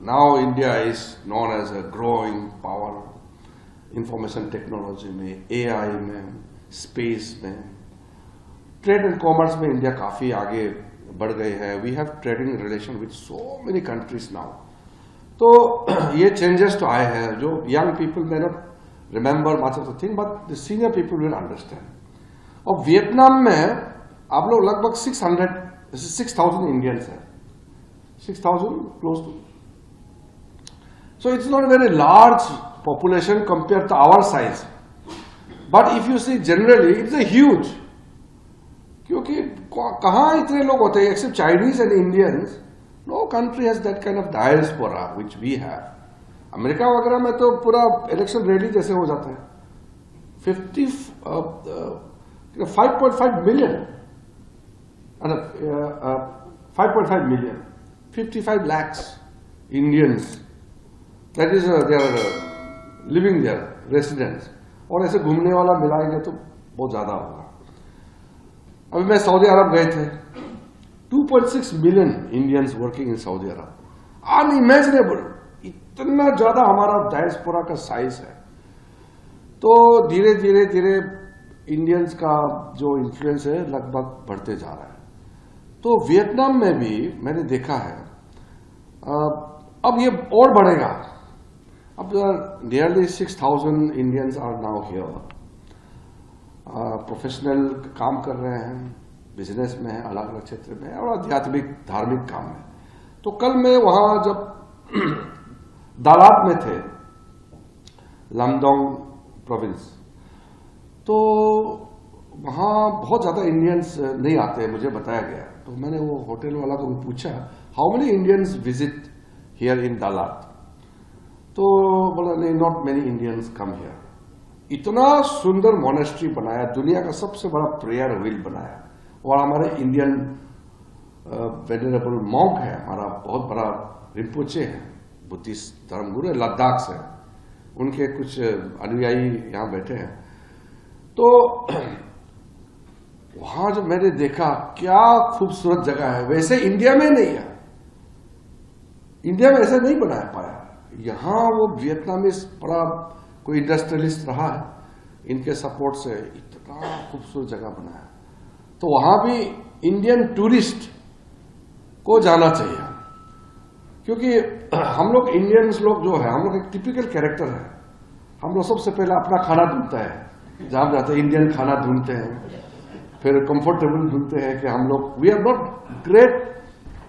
now India is known as a growing power, information technology में, AI में, space में, trade and commerce में India काफी आगे बढ़ गए हैं. We have trading relation with so many countries now. तो ये changes तो आए हैं जो young people may not remember much of the thing, but the senior people will understand. और वियतनाम में आप लोग लगभग 6,000 इंडियंस हैं, 6,000 close to. So it's not a very large population compared to our size. But if you see generally, it's a huge. क्योंकि कहाँ इतने लोग होते हैं except Chinese and Indians. No country has that kind of diaspora which we have. America वगैरह में तो पूरा इलेक्शन रैली जैसे हो जाता है. 5.5 million. 5.5 million. 55 lakhs Indians. That is they are living there, residents. और ऐसे घूमने वाला मिलाएंगे तो बहुत ज्यादा होगा. अभी मैं सऊदी अरब गए थे. 2.6 million Indians working in Saudi Arab. Unimaginable. इतना ज्यादा हमारा डायस्पोरा का साइज है. तो धीरे धीरे धीरे इंडियंस का जो इन्फ्लुएंस है लगभग बढ़ते जा रहा है. तो वियतनाम में भी मैंने देखा है अब ये और बढ़ेगा. अब nearly 6,000 Indians are now here. Professional काम कर रहे हैं, बिजनेस में है, अलग अलग क्षेत्र में, और आध्यात्मिक धार्मिक काम में. तो कल मैं वहां जब दालात में थे, लमडोंग प्रोविंस, तो वहां बहुत ज्यादा इंडियंस नहीं आते मुझे बताया गया. तो मैंने वो होटल वाला को भी पूछा, how many Indians visit here in Dalat. तो बोला नहीं, not many Indians come here. इतना सुंदर मोनेस्ट्री बनाया, दुनिया का सबसे बड़ा प्रेयर व्हील बनाया. और हमारे इंडियन वेनरेबल मॉन्क है, हमारा बहुत बड़ा रिम्पोचे है, बुद्धिस्ट धर्मगुरु है, लद्दाख से. उनके कुछ अनुयायी यहां बैठे हैं. तो वहां जब मैंने देखा क्या खूबसूरत जगह है, वैसे इंडिया में नहीं है. इंडिया में ऐसे नहीं बना पाया. यहां वो वियतनामीज बड़ा कोई इंडस्ट्रियलिस्ट रहा है, इनके सपोर्ट से इतना खूबसूरत जगह बनाया. तो वहां भी इंडियन टूरिस्ट को जाना चाहिए. क्योंकि हम लोग इंडियंस लोग जो है, हम लोग एक टिपिकल कैरेक्टर है. हम लोग सबसे पहले अपना खाना ढूंढते हैं, जहां जाते हैं इंडियन खाना ढूंढते हैं, फिर कंफर्टेबल ढूंढते हैं कि हम लोग we are not great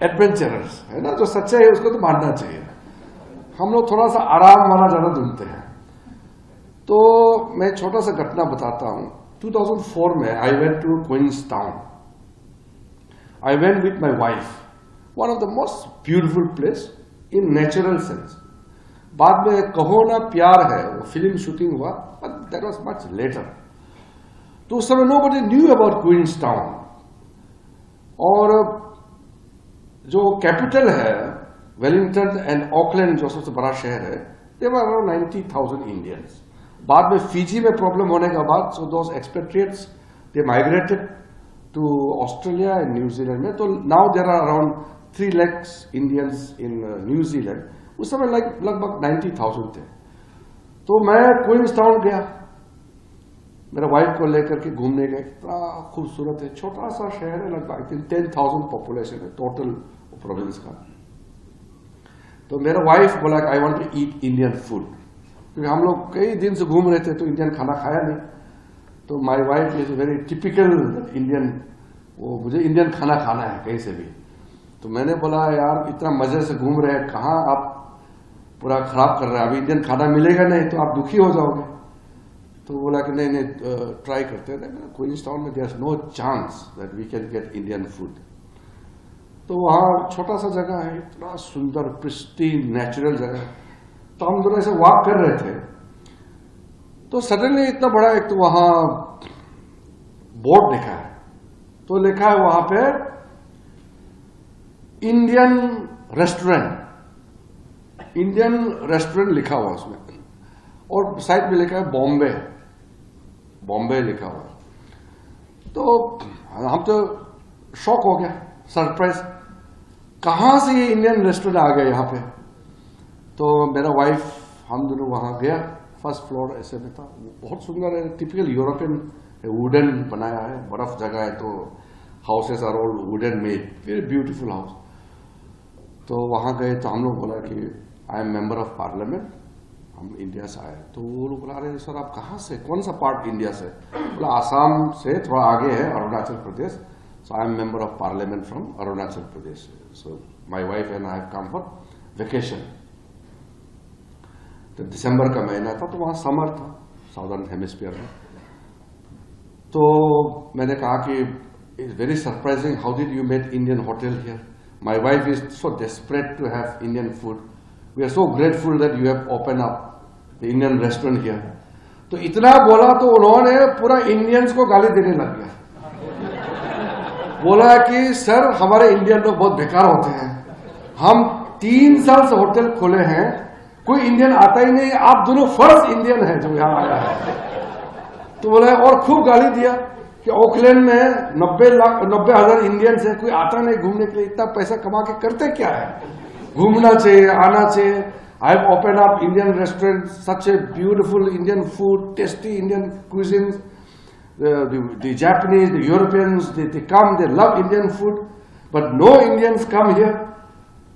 adventurers, है ना. जो सच्चाई है उसको तो मानना चाहिए. हम लोग थोड़ा सा आराम वाला ज्यादा ढूंढते हैं. तो मैं छोटा सा घटना बताता हूं. 2004 में I went to Queenstown. I went with my wife. One of the most beautiful place in natural sense. बाद में कहो ना प्यार है, वो फिल्म शूटिंग हुआ, but that was much later. तो उस समय नोबडी न्यू अबाउट क्वींसटाउन. और जो कैपिटल है वेलिंगटन एंड ऑकलैंड, जो सबसे बड़ा शहर है, दे वर अराउंड 90,000 इंडियंस. बाद में फिजी में प्रॉब्लम होने के बाद so those expatriates they migrated to Australia and New Zealand में. तो now there are around 3 lakhs Indians in New Zealand. उस समय लगभग 90,000 थे. तो मैं क्वींसटाउन गया, मेरे वाइफ को लेकर के घूमने गए. इतना खूबसूरत है, छोटा सा शहर है, लगभग 10,000 पॉपुलेशन है टोटल प्रोविंस का. तो मेरा वाइफ बोला I want to eat Indian food, क्योंकि हम लोग कई दिन से घूम रहे थे तो इंडियन खाना खाया नहीं. तो my wife is very typical Indian, वो मुझे इंडियन खाना खाना है कहीं से भी. तो मैंने बोला यार इतना मजे से घूम रहे हैं, कहाँ आप पूरा खराब कर रहे हैं, अभी इंडियन खाना मिलेगा नहीं तो आप दुखी हो जाओगे. तो बोला कि नहीं ट्राई करते हैं. क्वींसटाउन में there is no chance that we can get Indian food. तो वहां छोटा सा जगह है, इतना सुंदर प्रिस्टीन नेचुरल जगह. तो हम दोनों ऐसे वॉक कर रहे थे, तो सडनली इतना बड़ा एक तो वहां बोर्ड लिखा है. तो लिखा है वहां पे इंडियन रेस्टोरेंट. इंडियन रेस्टोरेंट लिखा हुआ उसमें, और साइड में लिखा है बॉम्बे. बॉम्बे लिखा हुआ. तो हम तो शॉक हो गया, सरप्राइज, कहां से ये इंडियन रेस्टोरेंट आ गया यहाँ पे. तो मेरा वाइफ, हम दोनों वहां गया। फर्स्ट फ्लोर ऐसे में था, बहुत सुंदर है, टिपिकल यूरोपियन वुडन बनाया है, बर्फ जगह है, तो houses are all wooden made, very beautiful house. तो वहां गए तो हम लोग बोला कि I am member of parliament, हम इंडिया से आए। तो वो लोग बोला, अरे सर आप कहाँ से, कौन सा पार्ट इंडिया से? बोला आसाम से थोड़ा आगे है, Arunachal Pradesh. So I am member of parliament from Arunachal Pradesh. So my wife and I have come for vacation. तो दिसंबर का महीना था, तो वहां समर था साउदर्न हेमिस्फीयर में। तो मैंने कहा कि it's very surprising, how did you make Indian hotel here? My wife is so desperate to have Indian food, we are so grateful that you have open up the Indian restaurant here. तो इतना बोला तो उन्होंने पूरा Indians को गाली देने लग गया। बोला कि सर हमारे इंडियन लोग बहुत बेकार होते हैं, हम 3 साल से होटल खोले हैं, कोई इंडियन आता ही नहीं, आप दोनों फर्स्ट इंडियन है जो यहां आया है। तो बोला, और खूब गाली दिया कि ऑकलैंड में 90,000 इंडियंस है, कोई आता नहीं घूमने के लिए, इतना पैसा कमा के करते क्या है? घूमना चाहिए, आना चाहिए। I have open up Indian restaurant, such a beautiful Indian food, tasty Indian cuisine, the Japanese, the Europeans, they come, they love Indian food, but no Indians come here.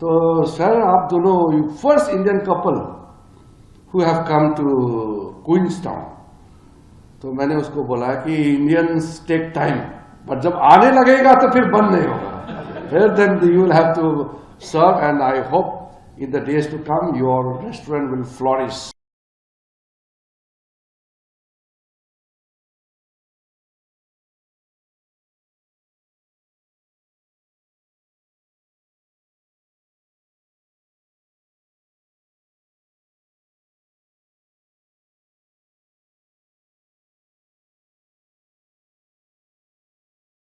तो सर आप दोनों you first Indian couple who have come to Queenstown। तो मैंने उसको बोला कि Indians take time, but जब आने लगेगा तो फिर बंद नहीं होगा, then you will have to serve, and I hope in the days to come your restaurant will flourish।